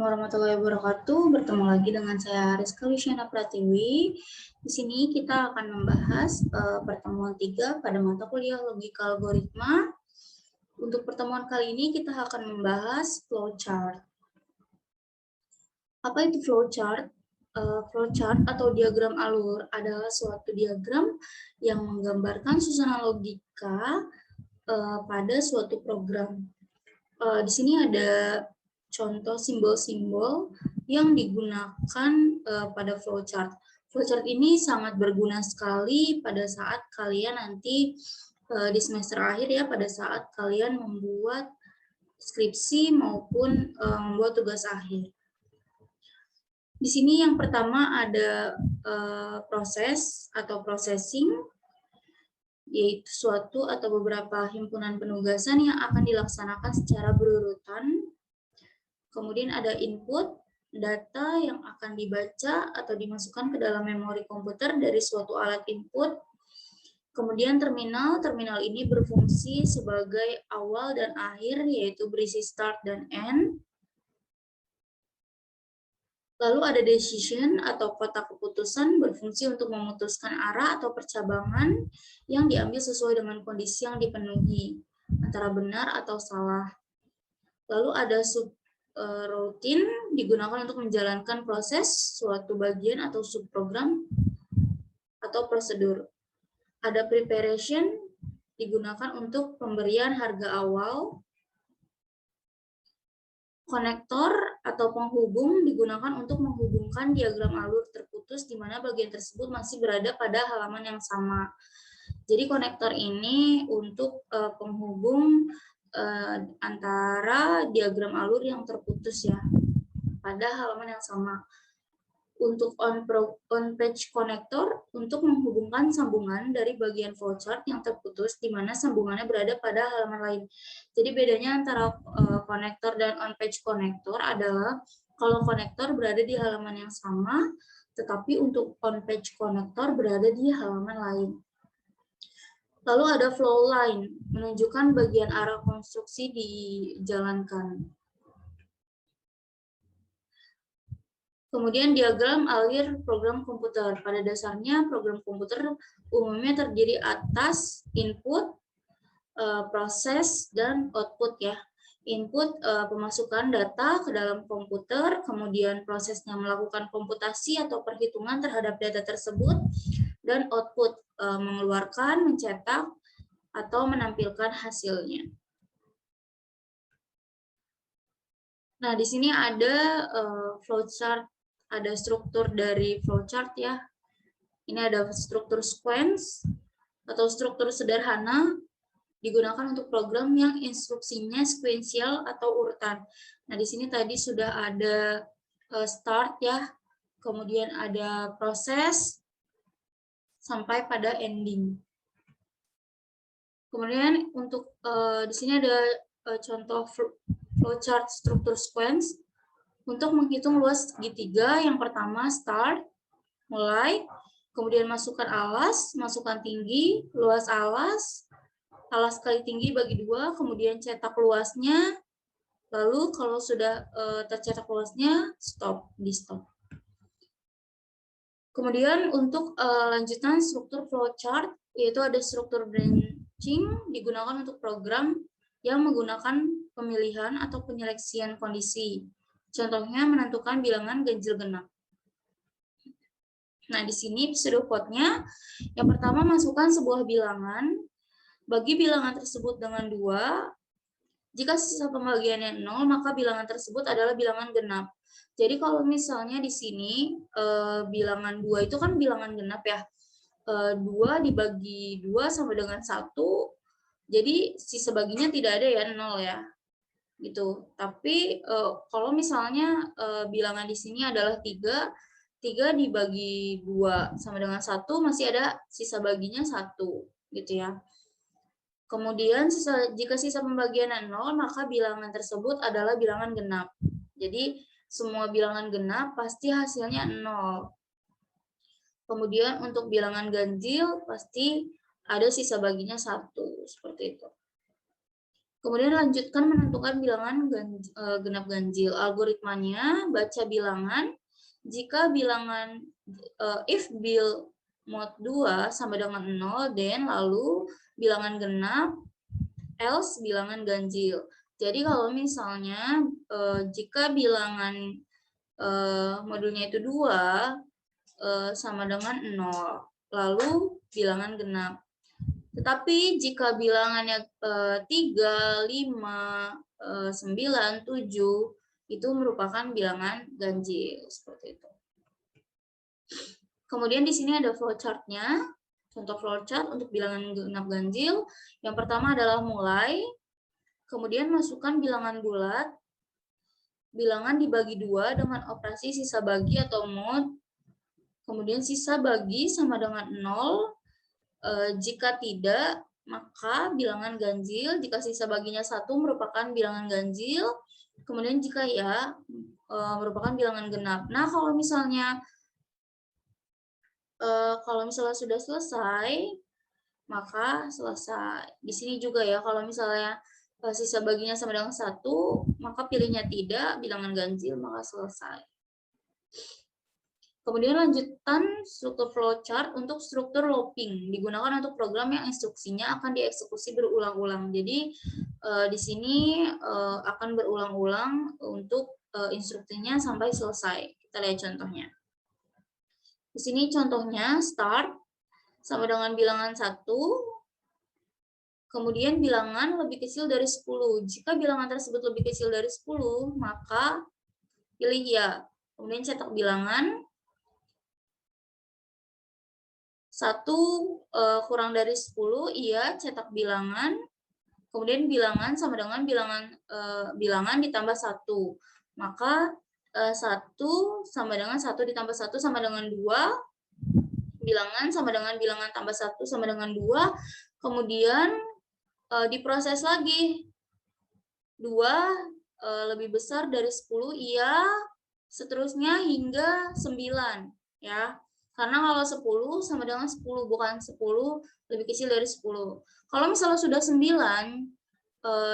warahmatullahi wabarakatuh. Bertemu lagi dengan saya Rizka Wisyana Pratiwi. Di sini kita akan membahas pertemuan 3 pada mata kuliah logika algoritma. Untuk pertemuan kali ini kita akan membahas flowchart. Apa itu flowchart? Flowchart atau diagram alur adalah suatu diagram yang menggambarkan susunan logika pada suatu program. Di sini ada contoh simbol-simbol yang digunakan pada flowchart. Flowchart ini sangat berguna sekali pada saat kalian nanti di semester akhir ya, pada saat kalian membuat skripsi maupun membuat tugas akhir. Di sini yang pertama ada proses atau processing, yaitu suatu atau beberapa himpunan penugasan yang akan dilaksanakan secara berurutan. Kemudian ada input, data yang akan dibaca atau dimasukkan ke dalam memori komputer dari suatu alat input. Kemudian terminal ini berfungsi sebagai awal dan akhir, yaitu berisi start dan end. Lalu ada decision atau kotak keputusan, berfungsi untuk memutuskan arah atau percabangan yang diambil sesuai dengan kondisi yang dipenuhi, antara benar atau salah. Lalu ada routine, digunakan untuk menjalankan proses suatu bagian atau subprogram atau prosedur. Ada preparation, digunakan untuk pemberian harga awal. Konektor atau penghubung digunakan untuk menghubungkan diagram alur terputus di mana bagian tersebut masih berada pada halaman yang sama. Jadi konektor ini untuk penghubung antara diagram alur yang terputus ya pada halaman yang sama. Untuk on-page connector untuk menghubungkan sambungan dari bagian flowchart yang terputus di mana sambungannya berada pada halaman lain. Jadi bedanya antara konektor dan on-page connector adalah kalau konektor berada di halaman yang sama, tetapi untuk on-page connector berada di halaman lain. Lalu ada flow line, menunjukkan bagian arah konstruksi dijalankan. Kemudian diagram alir program komputer. Pada dasarnya program komputer umumnya terdiri atas input, proses, dan output ya. Input pemasukan data ke dalam komputer, kemudian prosesnya melakukan komputasi atau perhitungan terhadap data tersebut, dan output mengeluarkan, mencetak, atau menampilkan hasilnya. Nah, di sini ada flowchart, ada struktur dari flowchart ya. Ini ada struktur sequence atau struktur sederhana digunakan untuk program yang instruksinya sekuensial atau urutan. Nah, di sini tadi sudah ada start ya, kemudian ada proses sampai pada ending. Kemudian untuk di sini ada contoh flowchart struktur sequence. Untuk menghitung luas segitiga, yang pertama start, mulai, kemudian masukkan alas, masukkan tinggi, luas alas kali tinggi bagi 2, kemudian cetak luasnya, lalu kalau sudah tercetak luasnya, di stop. Kemudian untuk lanjutan struktur flowchart, yaitu ada struktur branching, digunakan untuk program yang menggunakan pemilihan atau penyeleksian kondisi. Contohnya menentukan bilangan ganjil genap. Nah, di sini pseudocode-nya, yang pertama masukkan sebuah bilangan, bagi bilangan tersebut dengan 2, jika sisa pembagiannya 0, maka bilangan tersebut adalah bilangan genap. Jadi kalau misalnya di sini bilangan 2 itu kan bilangan genap ya, 2 dibagi 2 sama dengan 1, jadi sisa baginya tidak ada ya, 0 ya. Gitu. Tapi kalau misalnya bilangan di sini adalah 3 dibagi 2 sama dengan 1, masih ada sisa baginya 1 gitu ya. Kemudian jika sisa pembagiannya 0, maka bilangan tersebut adalah bilangan genap. Jadi semua bilangan genap pasti hasilnya 0. Kemudian untuk bilangan ganjil pasti ada sisa baginya 1, seperti itu. Kemudian lanjutkan menentukan bilangan genap ganjil. Algoritmanya baca bilangan. Jika bilangan if bil mod 2 sama dengan 0, then lalu bilangan genap, else bilangan ganjil. Jadi kalau misalnya jika bilangan modulnya itu 2 sama dengan 0, lalu bilangan genap. Tetapi jika bilangannya 3, 5, 9, 7 itu merupakan bilangan ganjil seperti itu. Kemudian di sini ada flowchart-nya. Contoh flowchart untuk bilangan genap ganjil. Yang pertama adalah mulai, kemudian masukkan bilangan bulat, bilangan dibagi 2 dengan operasi sisa bagi atau mod, kemudian sisa bagi sama dengan 0. Jika tidak, maka bilangan ganjil. Jika sisa baginya 1 merupakan bilangan ganjil. Kemudian jika ya, merupakan bilangan genap. Nah, kalau misalnya sudah selesai, maka selesai. Di sini juga ya, kalau misalnya sisa baginya sama dengan 1, maka pilihnya tidak, bilangan ganjil, maka selesai. Kemudian lanjutan struktur flowchart untuk struktur looping, digunakan untuk program yang instruksinya akan dieksekusi berulang-ulang. Jadi di sini akan berulang-ulang untuk instruksinya sampai selesai. Kita lihat contohnya. Di sini contohnya start sama dengan bilangan 1, kemudian bilangan lebih kecil dari 10. Jika bilangan tersebut lebih kecil dari 10, maka pilih ya. Kemudian cetak bilangan 1 kurang dari 10, iya, cetak bilangan. Kemudian bilangan sama dengan bilangan ditambah 1. Maka 1 sama dengan 1 ditambah 1 sama dengan 2. Bilangan sama dengan bilangan tambah 1 sama dengan 2. Kemudian diproses lagi. 2 lebih besar dari 10, iya. Seterusnya hingga 9, ya. Karena kalau 10 sama dengan 10, bukan 10 lebih kecil dari 10. Kalau misalnya sudah 9,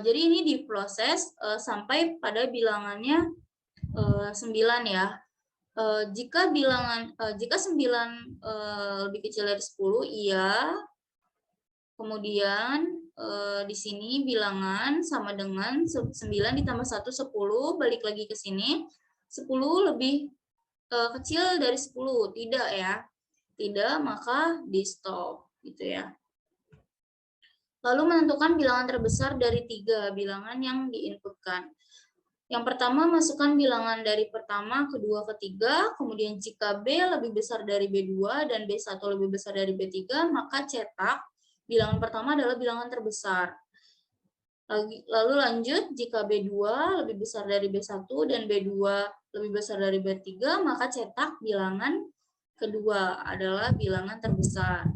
jadi ini diproses sampai pada bilangannya 9 ya. Jika 9 lebih kecil dari 10, iya. Kemudian di sini bilangan sama dengan 9 ditambah 1, 10, balik lagi ke sini. 10 lebih kecil dari 10, tidak ya. Tidak, maka di stop gitu ya. Lalu menentukan bilangan terbesar dari 3 bilangan yang diinputkan. Yang pertama, masukkan bilangan dari pertama, kedua, ketiga. Kemudian jika B lebih besar dari B2 dan B1 lebih besar dari B3, maka cetak bilangan pertama adalah bilangan terbesar. Lalu lanjut, jika B2 lebih besar dari B1 dan B2 lebih besar dari B3, maka cetak bilangan kedua adalah bilangan terbesar.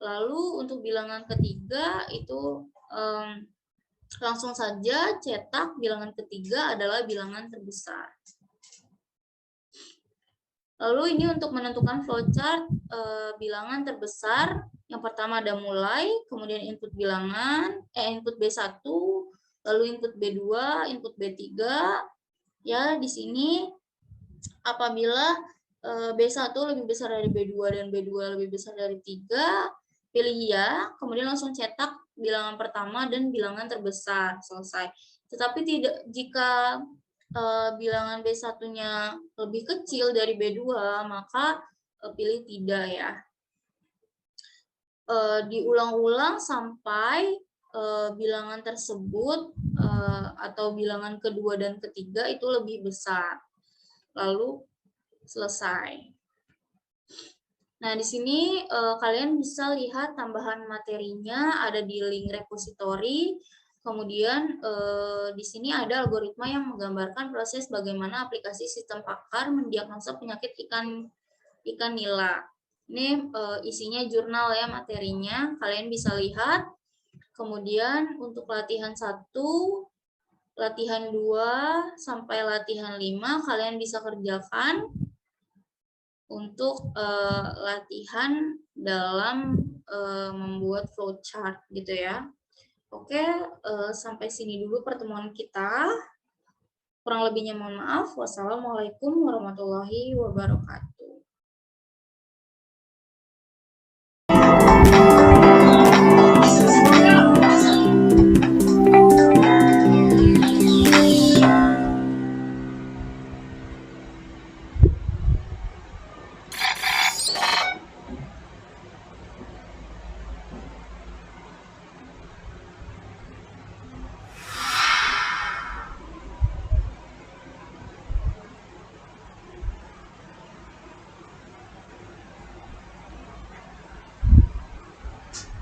Lalu untuk bilangan ketiga itu langsung saja cetak bilangan ketiga adalah bilangan terbesar. Lalu ini untuk menentukan flowchart bilangan terbesar. Yang pertama ada mulai, kemudian input bilangan, input B1, lalu input B2, input B3. Ya, di sini apabila B1 lebih besar dari B2 dan B2 lebih besar dari 3, pilih ya, kemudian langsung cetak bilangan pertama dan bilangan terbesar, selesai. Tetapi tidak jika bilangan B1-nya lebih kecil dari B2, maka pilih tidak ya. Diulang-ulang sampai bilangan tersebut atau bilangan kedua dan ketiga itu lebih besar. Lalu selesai. Nah, di sini kalian bisa lihat tambahan materinya ada di link repository. Kemudian di sini ada algoritma yang menggambarkan proses bagaimana aplikasi sistem pakar mendiagnosa penyakit ikan nila. Ini isinya jurnal ya materinya, kalian bisa lihat. Kemudian untuk latihan 1, latihan 2 sampai latihan 5 kalian bisa kerjakan untuk latihan dalam membuat flowchart gitu ya. Oke, sampai sini dulu pertemuan kita. Kurang lebihnya mohon maaf. Wassalamualaikum warahmatullahi wabarakatuh.